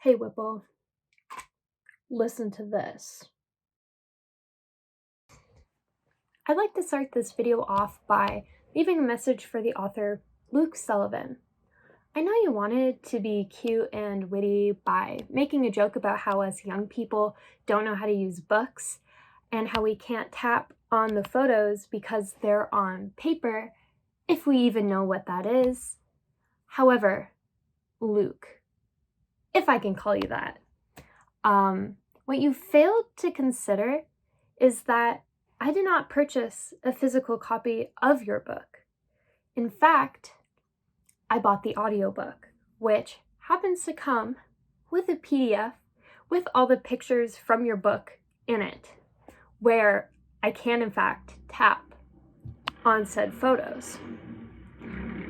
Hey Whipple, listen to this. I'd like to start this video off by leaving a message for the author, Luke Sullivan. I know you wanted to be cute and witty by making a joke about how us young people don't know how to use books and how we can't tap on the photos because they're on paper, if we even know what that is. However, Luke, if I can call you that, what you failed to consider is that I did not purchase a physical copy of your book. In fact, I bought the audiobook, which happens to come with a PDF with all the pictures from your book in it, where I can in fact tap on said photos.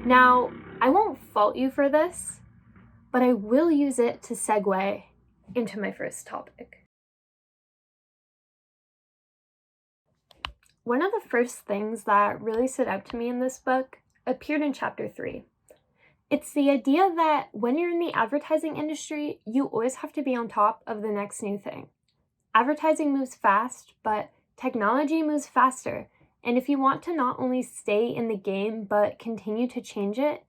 Now, I won't fault you for this, but I will use it to segue into my first topic. One of the first things that really stood out to me in this book appeared in chapter 3. It's the idea that when you're in the advertising industry, you always have to be on top of the next new thing. Advertising moves fast, but technology moves faster. And if you want to not only stay in the game, but continue to change it,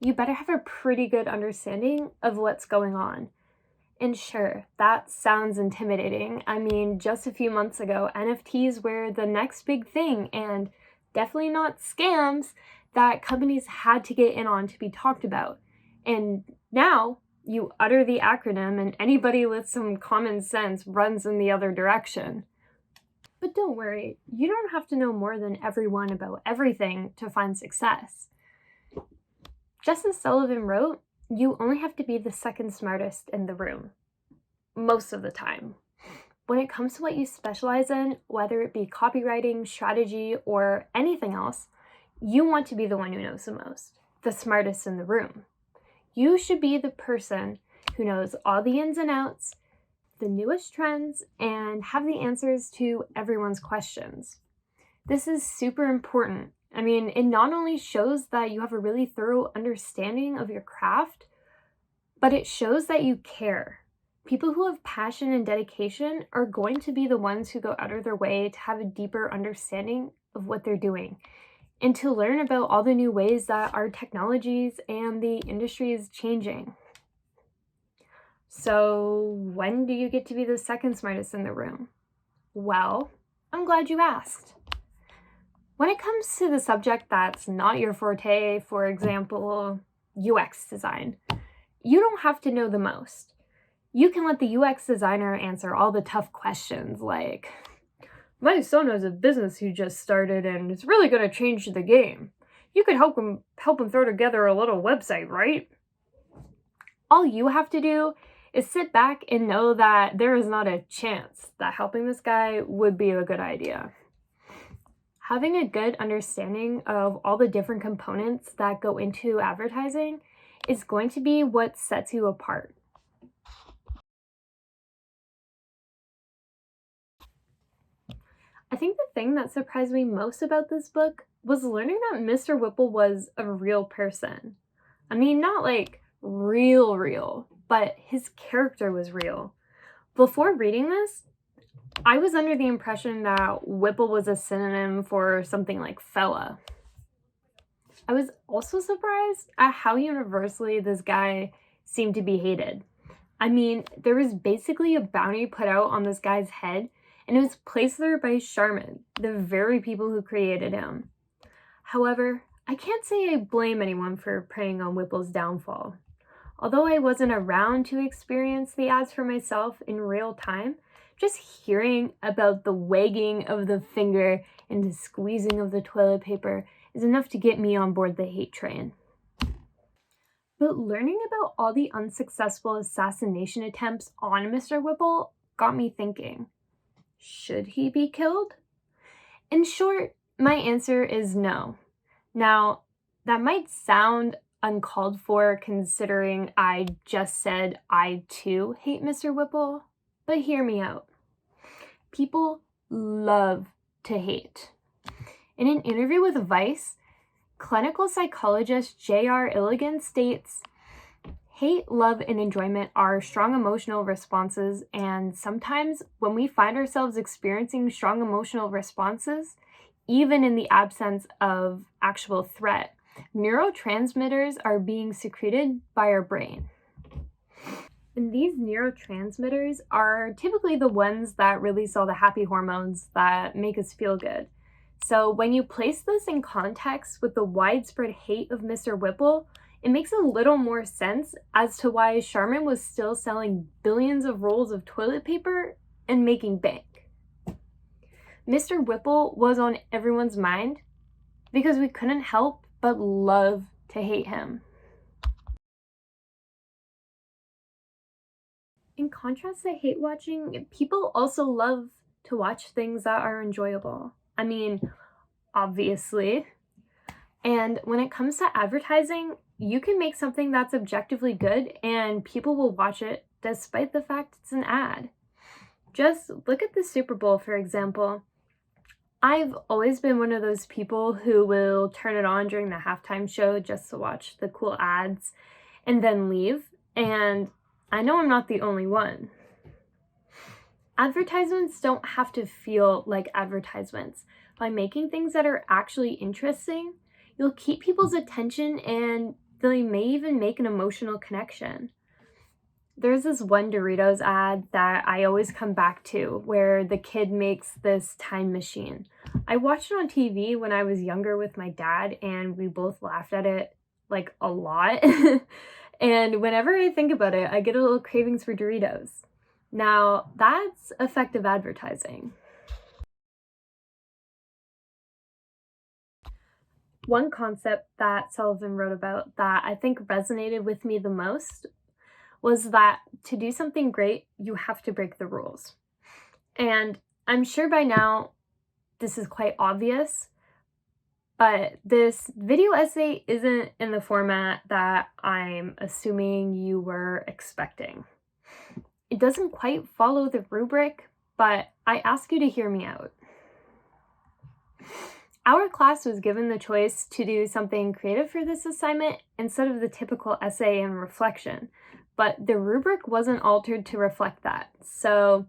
you better have a pretty good understanding of what's going on. And sure, that sounds intimidating. I mean, just a few months ago, NFTs were the next big thing, and definitely not scams that companies had to get in on to be talked about. And now you utter the acronym and anybody with some common sense runs in the other direction. But don't worry, you don't have to know more than everyone about everything to find success. Just as Sullivan wrote, you only have to be the second smartest in the room, most of the time. When it comes to what you specialize in, whether it be copywriting, strategy, or anything else, you want to be the one who knows the most, the smartest in the room. You should be the person who knows all the ins and outs, the newest trends, and have the answers to everyone's questions. This is super important. I mean, it not only shows that you have a really thorough understanding of your craft, but it shows that you care. People who have passion and dedication are going to be the ones who go out of their way to have a deeper understanding of what they're doing and to learn about all the new ways that our technologies and the industry is changing. So when do you get to be the second smartest in the room? Well, I'm glad you asked. When it comes to the subject that's not your forte, for example, UX design, you don't have to know the most. You can let the UX designer answer all the tough questions like, my son has a business he just started and it's really going to change the game. You could help him throw together a little website, right? All you have to do is sit back and know that there is not a chance that helping this guy would be a good idea. Having a good understanding of all the different components that go into advertising is going to be what sets you apart. I think the thing that surprised me most about this book was learning that Mr. Whipple was a real person. I mean, not like real, but his character was real. Before reading this, I was under the impression that Whipple was a synonym for something like fella. I was also surprised at how universally this guy seemed to be hated. I mean, there was basically a bounty put out on this guy's head, and it was placed there by Charmin, the very people who created him. However, I can't say I blame anyone for preying on Whipple's downfall. Although I wasn't around to experience the ads for myself in real time, just hearing about the wagging of the finger and the squeezing of the toilet paper is enough to get me on board the hate train. But learning about all the unsuccessful assassination attempts on Mr. Whipple got me thinking, should he be killed? In short, my answer is no. Now, that might sound uncalled for considering I just said I too hate Mr. Whipple, but hear me out. People love to hate. In an interview with Vice, clinical psychologist J.R. Illigan states, Hate, love, and enjoyment are strong emotional responses, and sometimes when we find ourselves experiencing strong emotional responses, even in the absence of actual threat, neurotransmitters are being secreted by our brain. And these neurotransmitters are typically the ones that release all the happy hormones that make us feel good. So when you place this in context with the widespread hate of Mr. Whipple, it makes a little more sense as to why Charmin was still selling billions of rolls of toilet paper and making bank. Mr. Whipple was on everyone's mind because we couldn't help but love to hate him. In contrast to hate watching, people also love to watch things that are enjoyable. I mean, obviously. And when it comes to advertising, you can make something that's objectively good and people will watch it despite the fact it's an ad. Just look at the Super Bowl, for example. I've always been one of those people who will turn it on during the halftime show just to watch the cool ads and then leave. And I know I'm not the only one. Advertisements don't have to feel like advertisements. By making things that are actually interesting, you'll keep people's attention and they may even make an emotional connection. There's this one Doritos ad that I always come back to where the kid makes this time machine. I watched it on TV when I was younger with my dad and we both laughed at it like a lot. And whenever I think about it, I get a little cravings for Doritos. Now, that's effective advertising. One concept that Sullivan wrote about that I think resonated with me the most was that to do something great, you have to break the rules. And I'm sure by now this is quite obvious, but this video essay isn't in the format that I'm assuming you were expecting. It doesn't quite follow the rubric, but I ask you to hear me out. Our class was given the choice to do something creative for this assignment instead of the typical essay and reflection, but the rubric wasn't altered to reflect that. So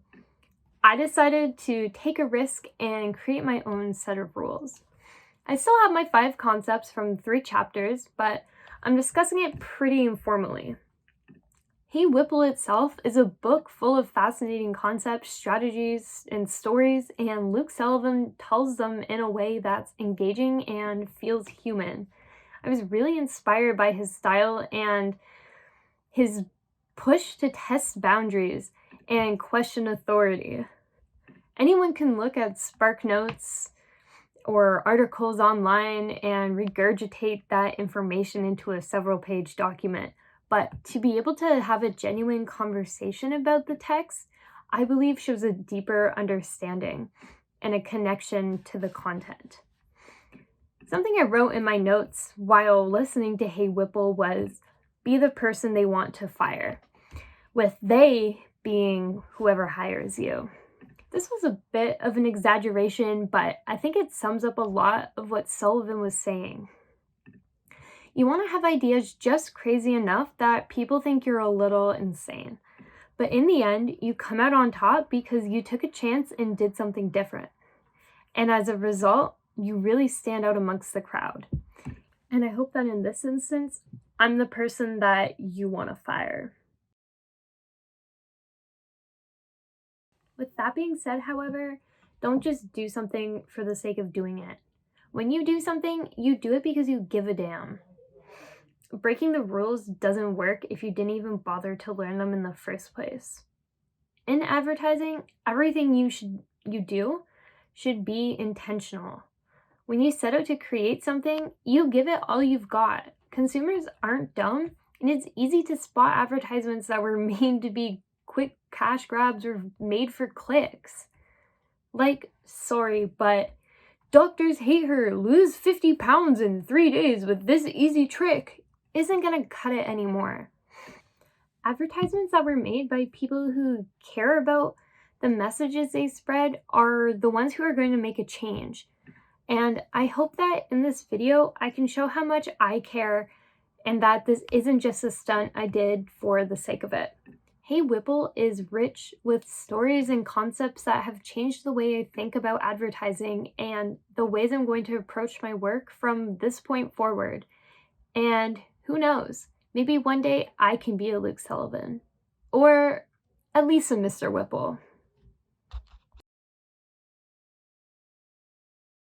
I decided to take a risk and create my own set of rules. I still have my 5 concepts from 3 chapters, but I'm discussing it pretty informally. Hey Whipple itself is a book full of fascinating concepts, strategies, and stories, and Luke Sullivan tells them in a way that's engaging and feels human. I was really inspired by his style and his push to test boundaries and question authority. Anyone can look at Spark Notes or articles online and regurgitate that information into a several-page document. But to be able to have a genuine conversation about the text, I believe shows a deeper understanding and a connection to the content. Something I wrote in my notes while listening to Hey Whipple was, be the person they want to fire, with they being whoever hires you. This was a bit of an exaggeration, but I think it sums up a lot of what Sullivan was saying. You want to have ideas just crazy enough that people think you're a little insane. But in the end, you come out on top because you took a chance and did something different. And as a result, you really stand out amongst the crowd. And I hope that in this instance, I'm the person that you want to fire. With that being said, however, don't just do something for the sake of doing it. When you do something, you do it because you give a damn. Breaking the rules doesn't work if you didn't even bother to learn them in the first place. In advertising, everything you do should be intentional. When you set out to create something, you give it all you've got. Consumers aren't dumb, and it's easy to spot advertisements that were made to be quick cash grabs or made for clicks. Like, sorry, but doctors hate her, lose 50 pounds in 3 days with this easy trick isn't gonna cut it anymore. Advertisements that were made by people who care about the messages they spread are the ones who are going to make a change. And I hope that in this video, I can show how much I care and that this isn't just a stunt I did for the sake of it. Hey Whipple is rich with stories and concepts that have changed the way I think about advertising and the ways I'm going to approach my work from this point forward. And who knows, maybe one day I can be a Luke Sullivan. Or at least a Mr. Whipple.